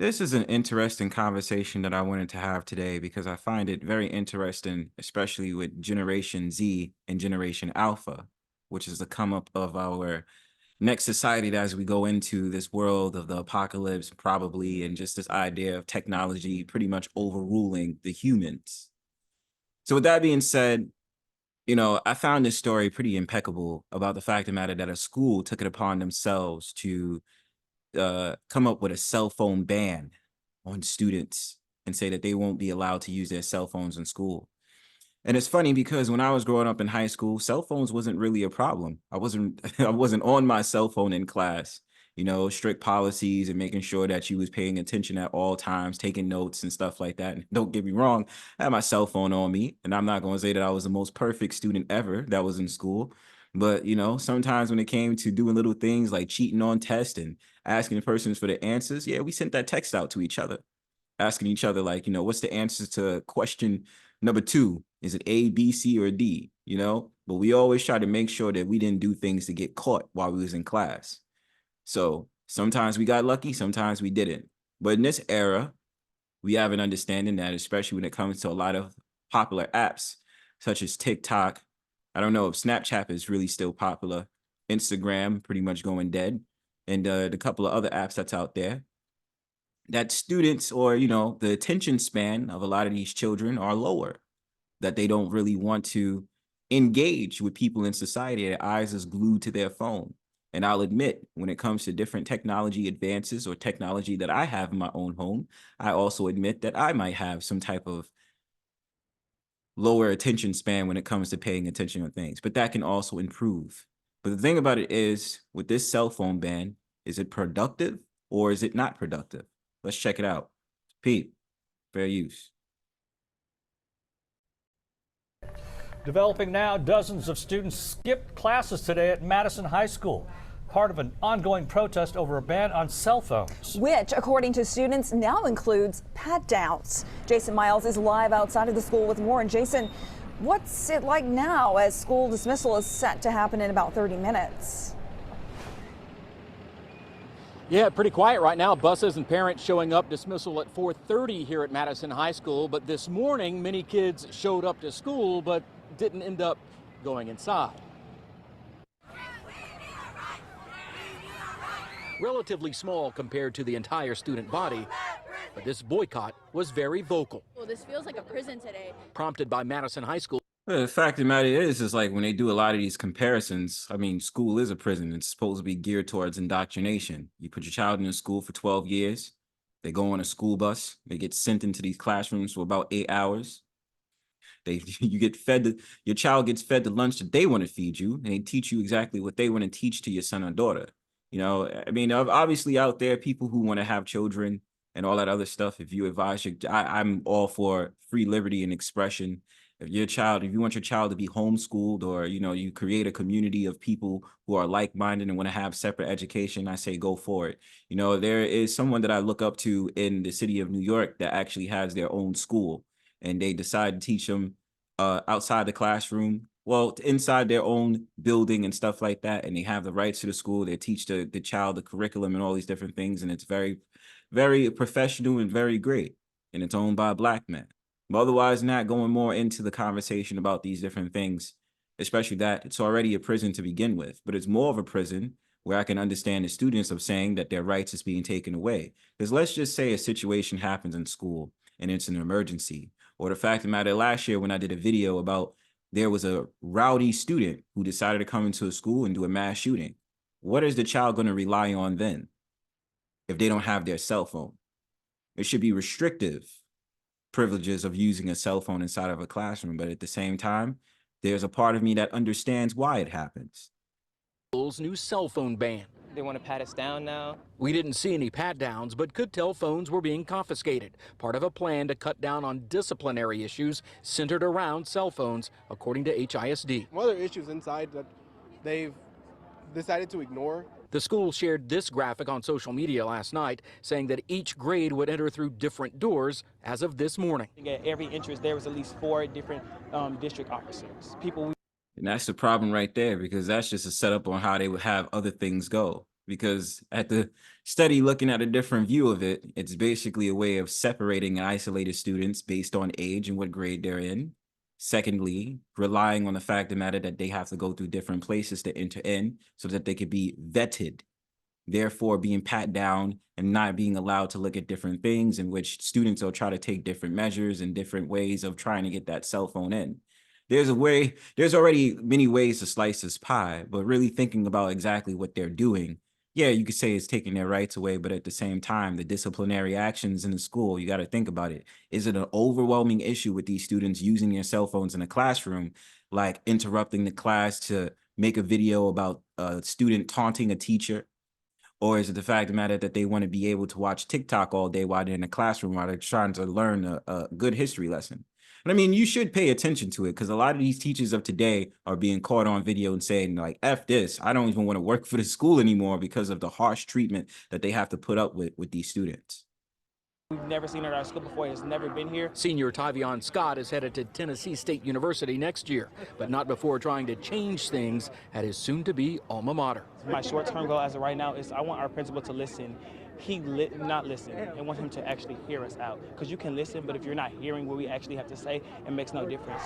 This is an interesting conversation that I wanted to have today because I find it very interesting, especially with Generation Z and Generation Alpha, which is the come up of our next society as we go into this world of the apocalypse, probably, and just this idea of technology pretty much overruling the humans. So, with that being said, I found this story pretty impeccable about the fact of the matter that a school took it upon themselves to come up with a cell phone ban on students and say that they won't be allowed to use their cell phones in school. And it's funny because when I was growing up in high school, cell phones wasn't really a problem. I wasn't I wasn't on my cell phone in class. Strict policies and making sure that you was paying attention at all times, taking notes and stuff like that. And don't get me wrong, I had my cell phone on me, and I'm not going to say that I was the most perfect student ever that was in school. But sometimes when it came to doing little things like cheating on tests and asking the persons for the answers, yeah, we sent that text out to each other, asking each other like, what's the answers to question number two? Is it A, B, C, or D? But we always try to make sure that we didn't do things to get caught while we was in class. So sometimes we got lucky, sometimes we didn't. But in this era, we have an understanding that, especially when it comes to a lot of popular apps, such as TikTok, I don't know if Snapchat is really still popular, Instagram pretty much going dead, and the couple of other apps that's out there, that students or, the attention span of a lot of these children are lower, that they don't really want to engage with people in society. Their eyes is glued to their phone. And I'll admit, when it comes to different technology advances or technology that I have in my own home, I also admit that I might have some type of lower attention span when it comes to paying attention on things, but that can also improve. But the thing about it is, with this cell phone ban, is it productive or is it not productive? Let's check it out. Pete, fair use. Developing now, dozens of students skipped classes today at Madison High School, part of an ongoing protest over a ban on cell phones. Which, according to students, now includes pat downs. Jason Miles is live outside of the school with more. And Jason, what's it like now as school dismissal is set to happen in about 30 minutes? Yeah, pretty quiet right now. Buses and parents showing up. Dismissal at 4:30 here at Madison High School. But this morning, many kids showed up to school but didn't end up going inside. Relatively small compared to the entire student body, but this boycott was very vocal. Well, this feels like a prison today. Prompted by Madison High School. Well, the fact of the matter is like when they do a lot of these comparisons, I mean, school is a prison. It's supposed to be geared towards indoctrination. You put your child in a school for 12 years, they go on a school bus, they get sent into these classrooms for about 8 hours. Your child gets fed the lunch that they want to feed you, and they teach you exactly what they want to teach to your son or daughter. I mean, obviously out there, people who want to have children and all that other stuff. If you advise I'm all for free liberty and expression. If you want your child to be homeschooled, or, you create a community of people who are like-minded and want to have separate education, I say go for it. There is someone that I look up to in the city of New York that actually has their own school, and they decide to teach them outside the classroom, well, inside their own building and stuff like that. And they have the rights to the school. They teach the child the curriculum and all these different things. And it's very, very professional and very great. And it's owned by a Black man. But otherwise, not going more into the conversation about these different things, especially that it's already a prison to begin with, but it's more of a prison where I can understand the students of saying that their rights is being taken away. Because let's just say a situation happens in school and it's an emergency. Or the fact of the matter, last year when I did a video about there was a rowdy student who decided to come into a school and do a mass shooting. What is the child going to rely on then if they don't have their cell phone? It should be restrictive privileges of using a cell phone inside of a classroom. But at the same time, there's a part of me that understands why it happens. School's new cell phone ban. They want to pat us down now. We didn't see any pat downs, but could tell phones were being confiscated, part of a plan to cut down on disciplinary issues centered around cell phones, according to HISD. One of the issues inside that they've decided to ignore. The school shared this graphic on social media last night, saying that each grade would enter through different doors as of this morning. At every entrance, there was at least 4 different district officers. And that's the problem right there, because that's just a setup on how they would have other things go. because at the study looking at a different view of it, it's basically a way of separating and isolated students based on age and what grade they're in. Secondly, relying on the fact of the matter that they have to go through different places to enter in so that they could be vetted, therefore being pat down and not being allowed to look at different things, in which students will try to take different measures and different ways of trying to get that cell phone in. There's already many ways to slice this pie, but really thinking about exactly what they're doing, yeah, you could say it's taking their rights away, but at the same time, the disciplinary actions in the school, you got to think about it. Is it an overwhelming issue with these students using their cell phones in a classroom, like interrupting the class to make a video about a student taunting a teacher? Or is it the fact of the matter that they want to be able to watch TikTok all day while they're in the classroom, while they're trying to learn a good history lesson? And I mean, you should pay attention to it, because a lot of these teachers of today are being caught on video and saying like, F this, I don't even want to work for the school anymore because of the harsh treatment that they have to put up with these students. We've never seen her at our school before. It's never been here. Senior Tavion Scott is headed to Tennessee State University next year, but not before trying to change things at his soon-to-be alma mater. My short-term goal as of right now is I want our principal to listen. Not listen. I want him to actually hear us out. Because you can listen, but if you're not hearing what we actually have to say, it makes no difference.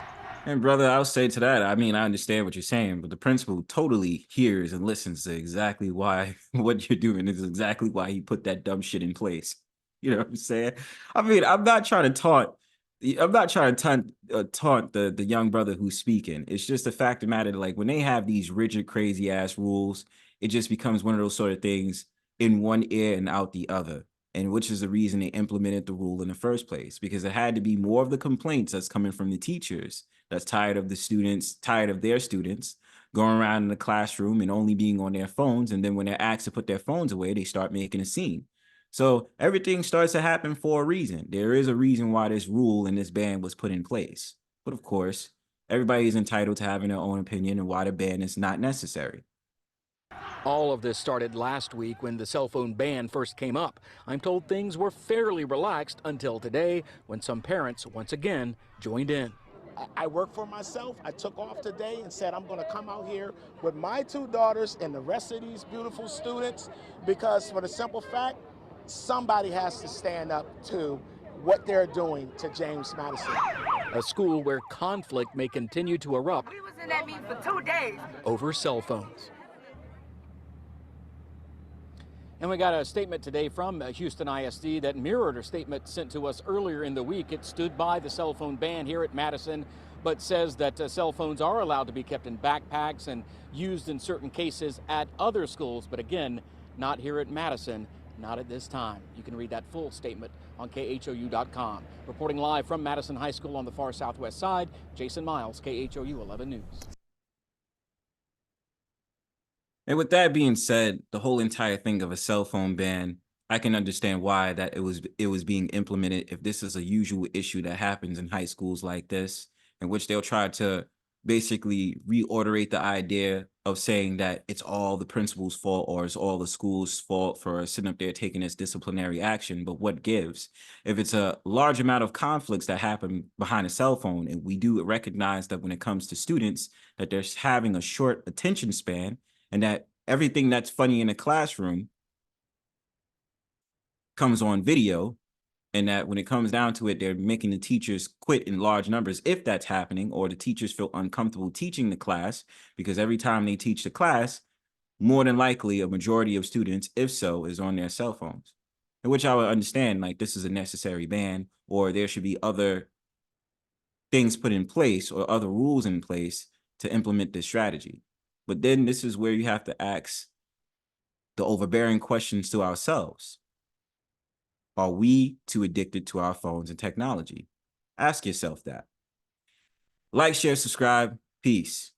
And brother, I'll say to that, I mean, I understand what you're saying, but the principal totally hears and listens to exactly why what you're doing is exactly why he put that dumb shit in place. You know what I'm saying? I mean, I'm not trying to taunt the young brother who's speaking. It's just the fact of the matter, like when they have these rigid, crazy ass rules, it just becomes one of those sort of things in one ear and out the other. And which is the reason they implemented the rule in the first place, because it had to be more of the complaints that's coming from the teachers that's tired of the students, tired of their students going around in the classroom and only being on their phones. And then when they're asked to put their phones away, they start making a scene. So everything starts to happen for a reason. There is a reason why this rule and this ban was put in place. But of course, everybody is entitled to having their own opinion and why the ban is not necessary. All of this started last week when the cell phone ban first came up. I'm told things were fairly relaxed until today, when some parents once again joined in. I work for myself. I took off today and said I'm going to come out here with my two daughters and the rest of these beautiful students, because for the simple fact, somebody has to stand up to what they're doing to James Madison. A school where conflict may continue to erupt. We was in that meeting for 2 days. Over cell phones. And we got a statement today from Houston ISD that mirrored a statement sent to us earlier in the week. It stood by the cell phone ban here at Madison, but says that cell phones are allowed to be kept in backpacks and used in certain cases at other schools. But again, not here at Madison, not at this time. You can read that full statement on KHOU.com. Reporting live from Madison High School on the far southwest side, Jason Miles, KHOU 11 News. And with that being said, the whole entire thing of a cell phone ban, I can understand why that it was being implemented. If this is a usual issue that happens in high schools like this, in which they'll try to basically reiterate the idea of saying that it's all the principal's fault or it's all the school's fault for sitting up there taking this disciplinary action. But what gives? If it's a large amount of conflicts that happen behind a cell phone, and we do recognize that when it comes to students, that they're having a short attention span, and that everything that's funny in a classroom comes on video, and that when it comes down to it, they're making the teachers quit in large numbers if that's happening, or the teachers feel uncomfortable teaching the class, because every time they teach the class, more than likely a majority of students, if so, is on their cell phones. In which I would understand, like, this is a necessary ban, or there should be other things put in place or other rules in place to implement this strategy. But then this is where you have to ask the overbearing questions to ourselves. Are we too addicted to our phones and technology? Ask yourself that. Like, share, subscribe. Peace.